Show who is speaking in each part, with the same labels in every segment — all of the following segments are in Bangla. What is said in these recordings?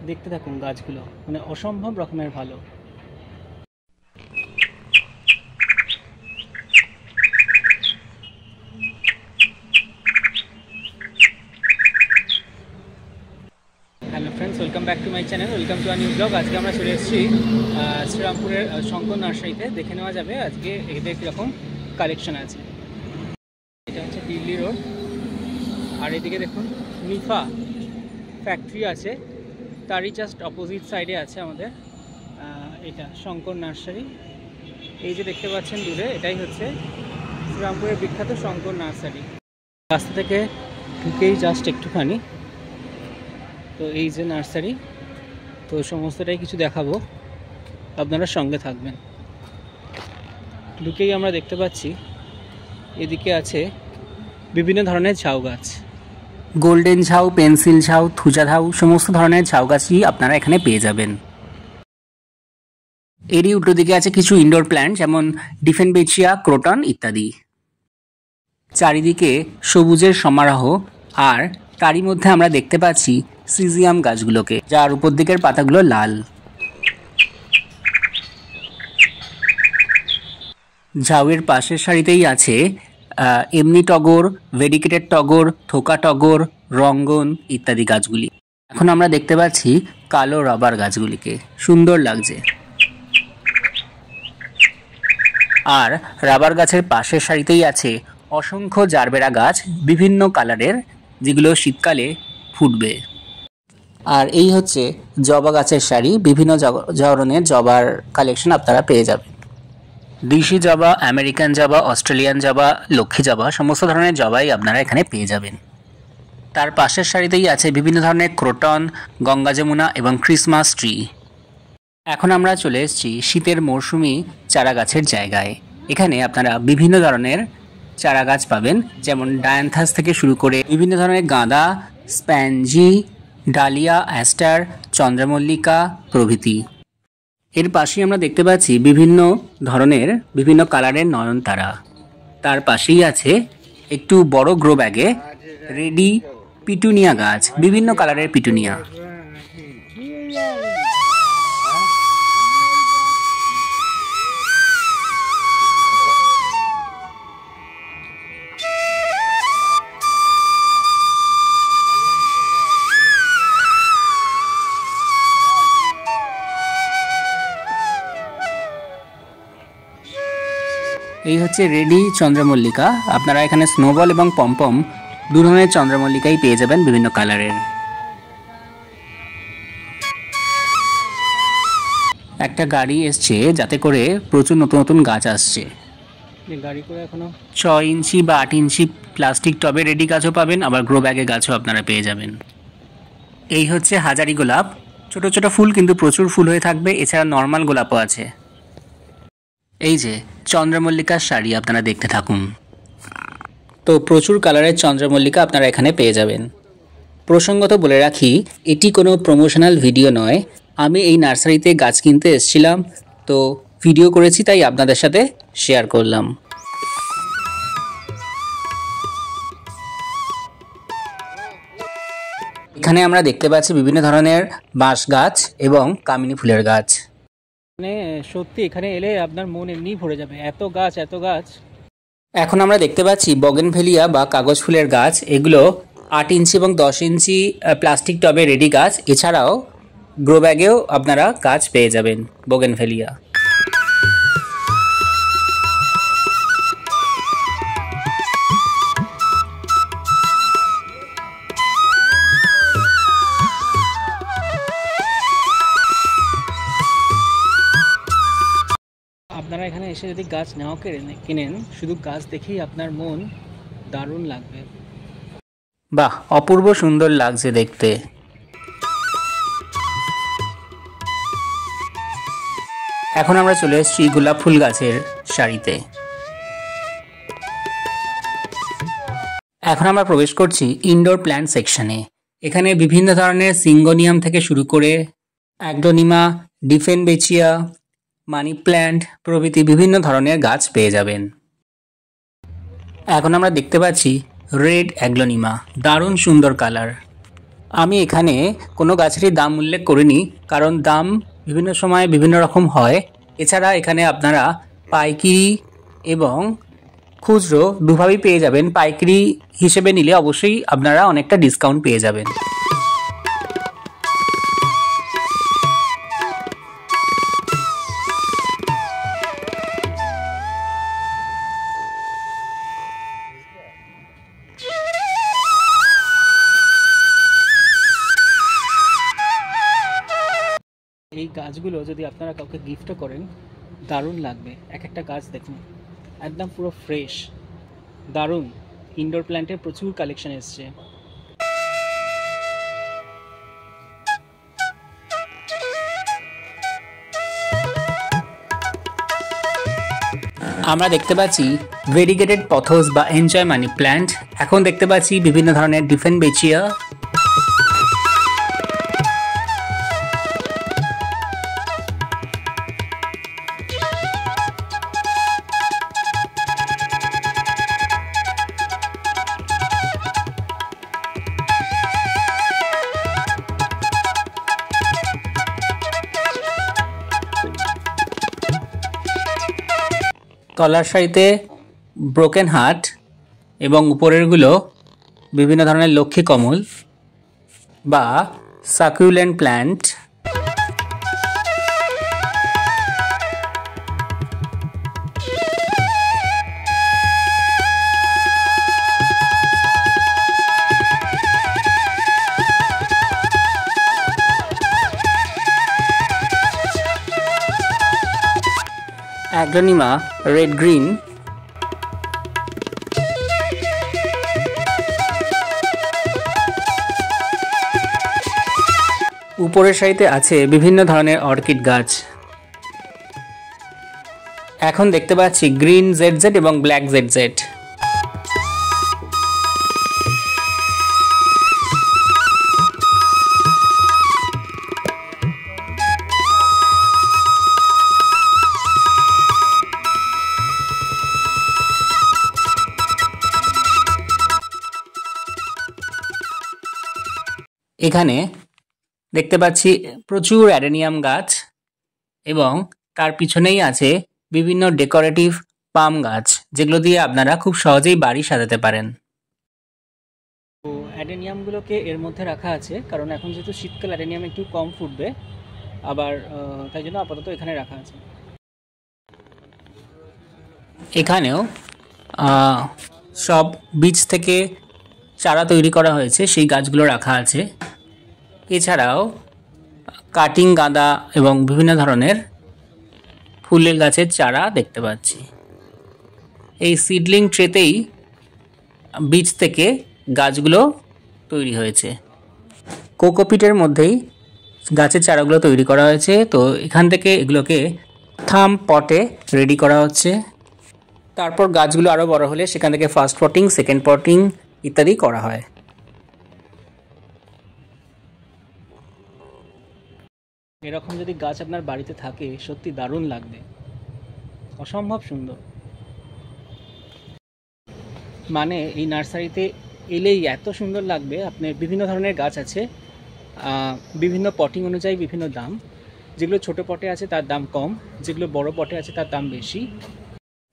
Speaker 1: দেখতে থাকুন গাছগুলো, মানে অসম্ভব রকমের ভালো। Hello friends, welcome back to my channel, welcome to a new blog. আজকে আমরা চলে এসেছি শ্রীরামপুরের শঙ্কর নার্সারিতে। দেখে নেওয়া যাবে আজকে এদের কীরকম কালেকশন আছে। এটা হচ্ছে দিল্লি রোড, আর এদিকে দেখুন নিফা ফ্যাক্টরি আছে, তারই জাস্ট অপোজিট সাইডে আছে আমাদের এটা শঙ্কর নার্সারি। এই যে দেখতে পাচ্ছেন দূরে, এটাই হচ্ছে শ্রীরামপুরের বিখ্যাত শঙ্কর নার্সারি। রাস্তা থেকে ঢুকেই জাস্ট একটুখানি, তো এই যে নার্সারি, তো সমস্তটাই কিছু দেখাবো, আপনারা সঙ্গে থাকবেন। ঢুকেই আমরা দেখতে পাচ্ছি এদিকে আছে বিভিন্ন ধরনের ঝাউ গাছ, গোল্ডেন ঝাউ, পেন্সিল ঝাউ, থুজা ঝাউ, সমস্ত ধরনের ঝাউ গাছই আপনারা এখানে পেয়ে যাবেন। এরই উল্টো দিকে আছে কিছু ইনডোর প্ল্যান্ট, যেমন ডিফেনবেচিয়া, ক্রোটন ইত্যাদি। চারিদিকে সবুজের সমারোহ, আর তারই মধ্যে আমরা দেখতে পাচ্ছি সিজিয়াম গাছগুলোকে, যার উপর দিকের পাতাগুলো লাল। ঝাউয়ের পাশের সারিতেই আছে এমনি টগর, ভেরিকেটেড টগর, থোকা টগর, রঙ্গন ইত্যাদি গাছগুলি। এখন আমরা দেখতে পাচ্ছি কালো রাবার গাছগুলিকে, সুন্দর লাগছে। আর রাবার গাছের পাশের সারিতেই আছে অসংখ্য জারবেরা গাছ, বিভিন্ন কালারের, যেগুলো শীতকালে ফুটবে। আর এই হচ্ছে জবা গাছের সারি, বিভিন্ন ধরনের জবার কালেকশন আপনারা পেয়ে যাবেন। দেশি জবা, আমেরিকান জবা, অস্ট্রেলিয়ান জবা, লক্ষ্মী জবা, সমস্ত ধরনের জবাই আপনারা এখানে পেয়ে যাবেন। তার পাশের সারিতেই আছে বিভিন্ন ধরনের ক্রোটন, গঙ্গা যমুনা এবং ক্রিসমাস ট্রি। এখন আমরা চলে এসেছি শীতের মরশুমি চারা গাছের জায়গায়। এখানে আপনারা বিভিন্ন ধরনের চারা গাছ পাবেন, যেমন ডায়ান্থাস থেকে শুরু করে বিভিন্ন ধরনের গাঁদা, স্প্যানজি, ডালিয়া, অ্যাস্টার, চন্দ্রমল্লিকা প্রভৃতি। এর পাশেই আমরা দেখতে পাচ্ছি বিভিন্ন ধরনের, বিভিন্ন কালারের নয়নতারা। তার পাশেই আছে একটু বড় গ্রো ব্যাগে রেডি পিটুনিয়া গাছ, বিভিন্ন কালারের পিটুনিয়া। এই হচ্ছে রেডি চন্দ্রমল্লিকা। আপনারা এখানে স্নোবল এবং পম্পম দু ধরনের চন্দ্রমল্লিকাই পেয়ে যাবেন বিভিন্ন কালারের। একটা গাড়ি এসছে, যাতে করে প্রচুর নতুন নতুন গাছ আসছে। গাড়ি করে এখনো 6 ইঞ্চি বা 8 ইঞ্চি প্লাস্টিক টবে রেডি গাছও পাবেন, আবার গ্রো ব্যাগে গাছও আপনারা পেয়ে যাবেন। এই হচ্ছে হাজারি গোলাপ, ছোট ছোট ফুল কিন্তু প্রচুর ফুল হয়ে থাকবে। এছাড়া নর্মাল গোলাপও আছে। এই যে চন্দ্রমল্লিকার শাড়ি, আপনারা দেখতে থাকুন। তো প্রচুর কালারের চন্দ্রমল্লিকা আপনারা এখানে পেয়ে যাবেন। প্রসঙ্গত বলে রাখি, এটি কোনো প্রমোশনাল ভিডিও নয়। আমি এই নার্সারিতে গাছ কিনতে এসেছিলাম, তো ভিডিও করেছি, তাই আপনাদের সাথে শেয়ার করলাম। এখানে আমরা দেখতে পাচ্ছি বিভিন্ন ধরনের বাঁশ গাছ এবং কামিনী ফুলের গাছ। মানে সত্যি এখানে এলে আপনার মন এমনি ভরে যাবে, এত গাছ এত গাছ। এখন আমরা দেখতে পাচ্ছি বগেনভেলিয়া বা কাগজ ফুলের গাছ। এগুলো 8 ইঞ্চি এবং 10 ইঞ্চি প্লাস্টিক টবে রেডি গাছ। এছাড়াও গ্রো ব্যাগেও আপনারা গাছ পেয়ে যাবেন বগেনভেলিয়া। আপনারা এখানে এসে যদি গাছ নাও কিনেন, শুধু গাছ দেখেই আপনার মন দারুণ লাগবে। বাহ, অপূর্ব সুন্দর লাগছে দেখতে। এখন আমরা চলে এসেছি গোলাপ ফুল গাছের সারিতে। এখন আমরা প্রবেশ করছি ইনডোর প্ল্যান্ট সেকশনে। এখানে বিভিন্ন ধরনের সিঙ্গোনিয়াম থেকে শুরু করে অ্যাগলোনিমা, ডিফেনবেচিয়া, মানি প্ল্যান্ট প্রভৃতি বিভিন্ন ধরনের গাছ পেয়ে যাবেন। এখন আমরা দেখতে পাচ্ছি রেড অ্যাগলোনিমা, দারুণ সুন্দর কালার। আমি এখানে কোনো গাছেরই দাম উল্লেখ করিনি, কারণ দাম বিভিন্ন সময় বিভিন্ন রকম হয়। এছাড়া এখানে আপনারা পাইকারি এবং খুচরো দুভাবেই পেয়ে যাবেন। পাইকারি হিসেবে নিলে অবশ্যই আপনারা অনেকটা ডিসকাউন্ট পেয়ে যাবেন। এই গাছগুলো যদি আপনারা কাউকে গিফটও করেন দারুণ লাগবে। এক একটা গাছ দেখুন, একদম পুরো ফ্রেশ, দারুণ। ইনডোর প্ল্যান্টের প্রচুর কালেকশন এসছে। আমরা দেখতে পাচ্ছি ভেরিগেটেড পথস বা এনজয় মানি প্ল্যান্ট। এখন দেখতে পাচ্ছি বিভিন্ন ধরনের ডিফেনবেচিয়া, তলার সারিতে ব্রোকেন হার্ট এবং উপরেরগুলো বিভিন্ন ধরনের লক্ষ্মী কমল বা succulent plant. Aglaonema red green, উপরের সারিতে আছে বিভিন্ন ধরনের অর্কিড গাছ। এখন দেখতে পাচ্ছি গ্রিন জেড এবং ব্ল্যাক জেড। এখানে দেখতে পাচ্ছি প্রচুর অ্যাডেনিয়াম গাছ এবং তার পিছনেই আছে বিভিন্ন ডেকোরেটিভ পাম গাছ, যেগুলো দিয়ে আপনারা খুব সহজেই বাড়ি সাজাতে পারেন। তো অ্যাডেনিয়ামগুলোকে এর মধ্যে রাখা আছে, কারণ এখন যেহেতু শীতকাল অ্যাডেনিয়াম একটু কম ফুটবে, আবার তাই জন্য আপাতত এখানে রাখা আছে। এখানেও সব বীজ থেকে চারা তৈরি করা হয়েছে, সেই গাছগুলো রাখা আছে। এছাড়াও কাটিং গাঁদা এবং বিভিন্ন ধরনের ফুলের গাছের চারা দেখতে পাচ্ছি। এই সিডলিং ট্রেতেই বীজ থেকে গাছগুলো তৈরি হয়েছে। কোকোপিটের মধ্যেই গাছের চারাগুলো তৈরি করা হয়েছে। তো এখান থেকে এগুলোকে থাম পটে রেডি করা হচ্ছে। তারপর গাছগুলো আরও বড় হলে সেখান থেকে ফার্স্ট পটিং, সেকেন্ড পটিং ইত্যাদি করা হয়। এরকম যদি গাছ আপনার বাড়িতে থাকে সত্যি দারুণ লাগবে, অসম্ভব সুন্দর। মানে এই নার্সারিতে এলেই এত সুন্দর লাগবে। আপনার বিভিন্ন ধরনের গাছ আছে, বিভিন্ন পটিং অনুযায়ী বিভিন্ন দাম। যেগুলো ছোট পটে আছে তার দাম কম, যেগুলো বড় পটে আছে তার দাম বেশি।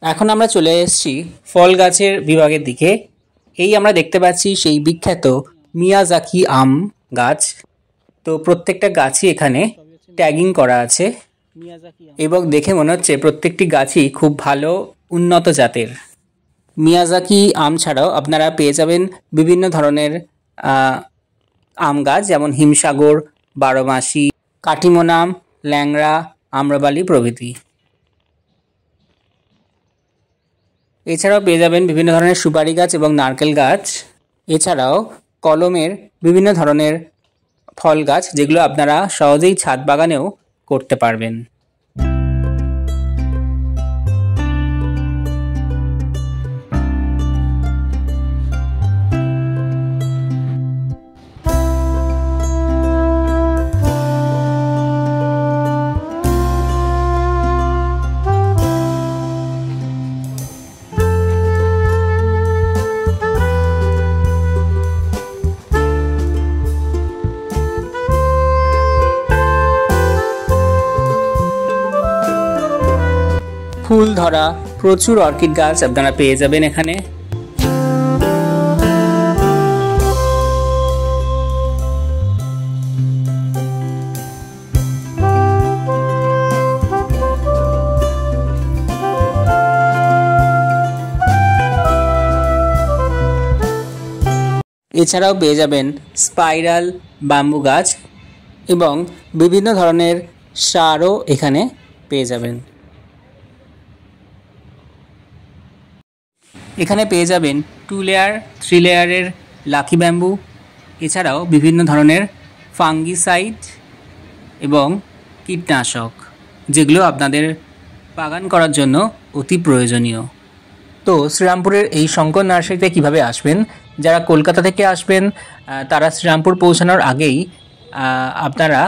Speaker 1: এখন আমরা চলে এসেছি ফল গাছের বিভাগের দিকে। এই আমরা দেখতে পাচ্ছি সেই বিখ্যাত মিয়াজাকি আম গাছ। তো প্রত্যেকটা গাছই এখানে ট্যাগিং করা আছে এবং দেখে মনে হচ্ছে প্রত্যেকটি গাছই খুব ভালো উন্নত জাতের। মিয়াজাকি আম ছাড়াও আপনারা পেয়ে যাবেন বিভিন্ন ধরনের আম গাছ, যেমন হিমসাগর, বারোমাসি, কাটিমোনাম, ল্যাংড়া, আম্রবালি প্রভৃতি। এছাড়াও পেয়ে যাবেন বিভিন্ন ধরনের সুপারি গাছ এবং নারকেল গাছ। এছাড়াও কলমের বিভিন্ন ধরনের ফল গাছ, যেগুলো আপনারা সহজেই ছাদ বাগানেও করতে পারবেন। ফুল ধরা প্রচুর অর্কিড গাছ আপনারা পেয়ে যাবেন এখানে। এছাড়াও পেয়ে যাবেন স্পাইরাল বাম্বু গাছ এবং বিভিন্ন ধরনের সারও এখানে পেয়ে যাবেন। এখানে পেয়ে যাবেন 2 লেয়ার 3 লেয়ারের লাকি ব্যাম্বু, এছাড়াও বিভিন্ন ধরনের ফাঙ্গিসাইড এবং কীটনাশক, যেগুলো আপনাদের বাগান করার জন্য অতি প্রয়োজনীয়। তো শ্রীরামপুরের এই শঙ্কর নার্সারিতে কিভাবে আসবেন? যারা কলকাতা থেকে আসবেন তারা শ্রীরামপুর পৌঁছানোর আগেই আপনারা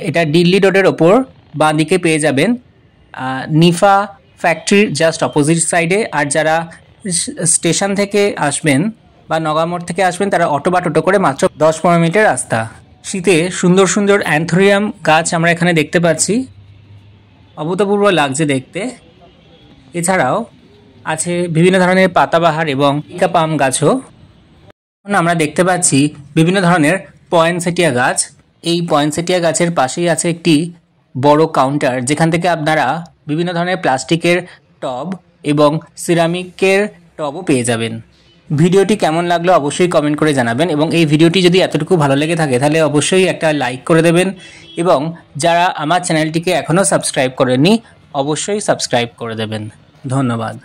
Speaker 1: এটা দিল্লি রোডের ওপর বাঁ দিকে পেয়ে যাবেন নিফা ফ্যাক্টরির জাস্ট অপোজিট সাইডে। আর যারা স্টেশন থেকে আসবেন বা নগামোড় থেকে আসবেন তারা অটো বা টোটো করে মাত্র 10-15 মিনিটের রাস্তা। শীতে সুন্দর সুন্দর অ্যান্থোরিয়াম গাছ আমরা এখানে দেখতে পাচ্ছি, অভূতপূর্ব লাগছে দেখতে। এছাড়াও আছে বিভিন্ন ধরনের পাতাবাহার এবং ইকা পাম গাছও। আমরা দেখতে পাচ্ছি বিভিন্ন ধরনের পয়েনসেটিয়া গাছ। এই পয়েনসেটিয়া গাছের পাশেই আছে একটি বড় কাউন্টার, যেখান থেকে আপনারা বিভিন্ন ধরনের প্লাস্টিকের টব এবং সিরামিকের টবও পেয়ে যাবেন। ভিডিওটি কেমন লাগলো অবশ্যই কমেন্ট করে জানাবেন, এবং এই ভিডিওটি যদি এতটুকু ভালো লেগে থাকে তাহলে অবশ্যই একটা লাইক করে দেবেন, এবং যারা আমার চ্যানেলটিকে এখনও সাবস্ক্রাইব করেননি অবশ্যই সাবস্ক্রাইব করে দেবেন। ধন্যবাদ।